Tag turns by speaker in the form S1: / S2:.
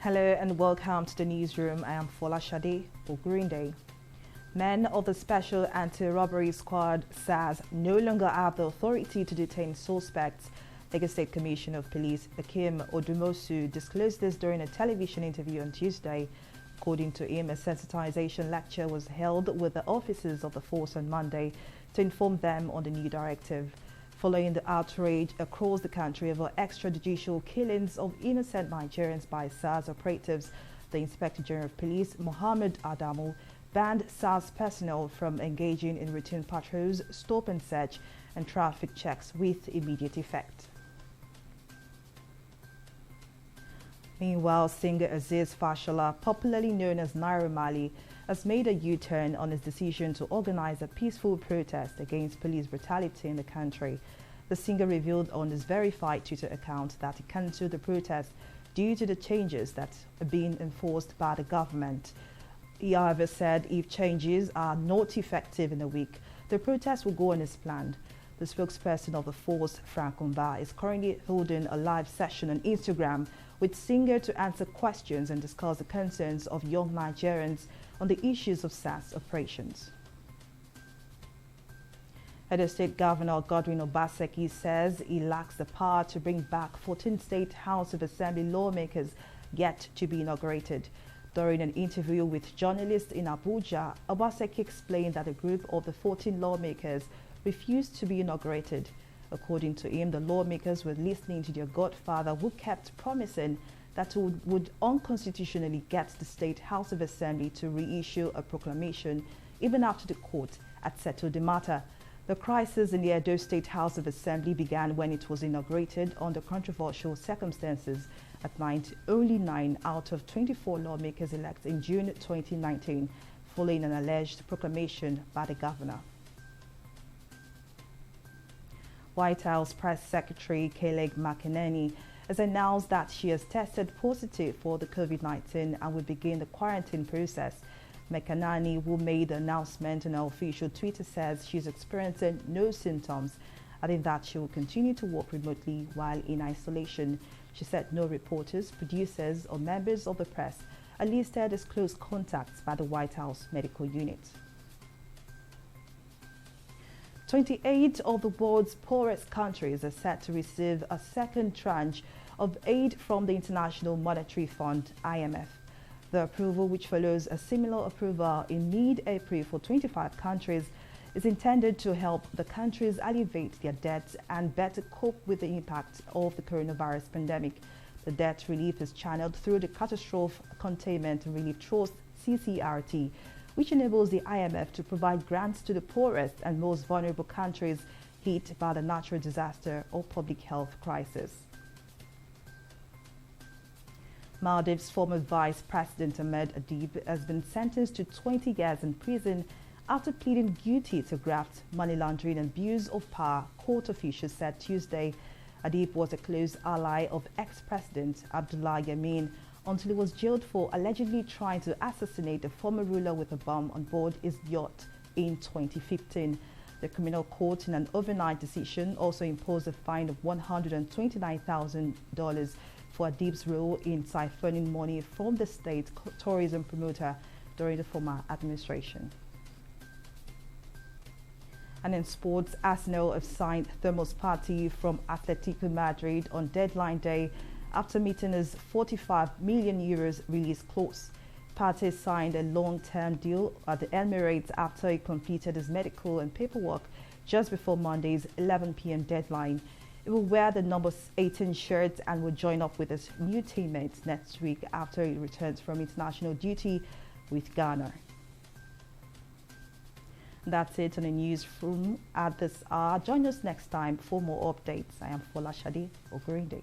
S1: Hello and welcome to the newsroom. I am Fola Shade for Green Day. Men of the Special Anti-Robbery Squad (SAS) no longer have the authority to detain suspects. Lagos State Commissioner of Police Akim Odumosu disclosed this during a television interview on Tuesday. According to him, a sensitization lecture was held with the officers of the force on Monday to inform them on the new directive. Following the outrage across the country over extrajudicial killings of innocent Nigerians by SARS operatives, the Inspector General of Police, Mohammed Adamu, banned SARS personnel from engaging in routine patrols, stop and search, and traffic checks with immediate effect. Meanwhile, singer Aziz Fashola, popularly known as Naira Marley, has made a U-turn on his decision to organize a peaceful protest against police brutality in the country. The singer revealed on his verified Twitter account that he cancelled the protest due to the changes that are being enforced by the government. He, however, said if changes are not effective in a week, the protest will go on as planned. The spokesperson of the force, Frank Umba, is currently holding a live session on Instagram with singer to answer questions and discuss the concerns of young Nigerians on the issues of SARS operations. Edo State Governor Godwin Obaseki says he lacks the power to bring back 14 State House of Assembly lawmakers yet to be inaugurated. During an interview with journalists in Abuja, Obaseki explained that a group of the 14 lawmakers refused to be inaugurated. According to him, the lawmakers were listening to their godfather, who kept promising that would unconstitutionally get the State House of Assembly to reissue a proclamation even after the court had settled the matter. The crisis in the Edo State House of Assembly began when it was inaugurated under controversial circumstances. At night, only 9 out of 24 lawmakers elected in June 2019, following an alleged proclamation by the governor. White House Press Secretary Kayleigh McEnany has announced that she has tested positive for the COVID-19 and will begin the quarantine process. McEnany, who made the announcement on her official Twitter, says she's experiencing no symptoms, adding that she will continue to work remotely while in isolation. She said no reporters, producers, or members of the press are listed as close contacts by the White House Medical Unit. 28 of the world's poorest countries are set to receive a second tranche of aid from the International Monetary Fund, IMF. The approval, which follows a similar approval in mid-April for 25 countries, is intended to help the countries alleviate their debts and better cope with the impact of the coronavirus pandemic. The debt relief is channeled through the Catastrophe Containment and Relief Trust, CCRT, which enables the IMF to provide grants to the poorest and most vulnerable countries hit by the natural disaster or public health crisis. Maldives' former Vice President Ahmed Adib has been sentenced to 20 years in prison after pleading guilty to graft, money laundering and abuse of power, court officials said Tuesday. Adib was a close ally of ex-President Abdullah Yameen until he was jailed for allegedly trying to assassinate the former ruler with a bomb on board his yacht in 2015. The criminal court, in an overnight decision, also imposed a fine of $129,000 for Adib's role in siphoning money from the state tourism promoter during the former administration. And in sports, Arsenal have signed Thomas Partey from Atletico Madrid on deadline day after meeting his €45 million release clause. Partey signed a long-term deal at the Emirates after he completed his medical and paperwork just before Monday's 11 p.m. deadline. He will wear the number 18 shirt and will join up with his new teammates next week after he returns from international duty with Ghana. That's it on the newsroom at this hour. Join us next time for more updates. I am Fola Shade for Green Day.